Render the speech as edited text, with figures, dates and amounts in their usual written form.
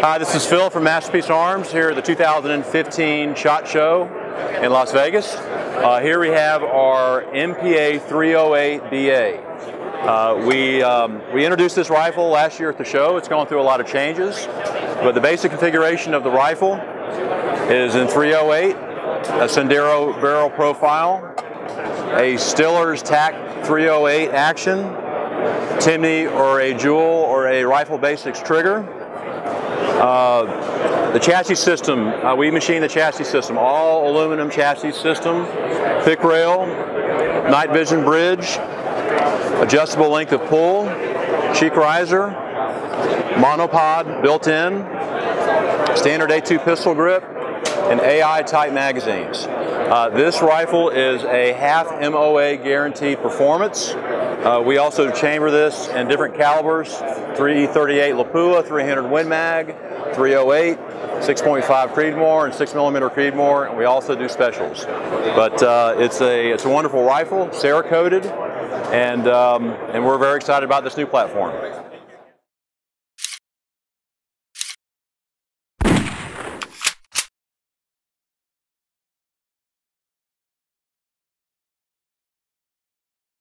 Hi, this is Phil from MasterPiece Arms here at the 2015 SHOT Show in Las Vegas. Here we have our MPA 308BA. We introduced this rifle last year at the show. It's gone through a lot of changes, but the basic configuration of the rifle is in 308, a Sendero barrel profile, a Stiller's TAC 308 action, Timney or a Jewel or a Rifle Basics trigger. The chassis system, we machine the chassis system, all aluminum chassis system, thick rail, night vision bridge, adjustable length of pull, cheek riser, monopod built in, standard A2 pistol grip, and AI type magazines. This rifle is a half MOA guaranteed performance. We also chamber this in different calibers, 338 Lapua, 300 Win Mag, 308, 6.5 Creedmoor, and 6mm Creedmoor, and we also do specials. But it's a wonderful rifle, Cerakoted, and we're very excited about this new platform.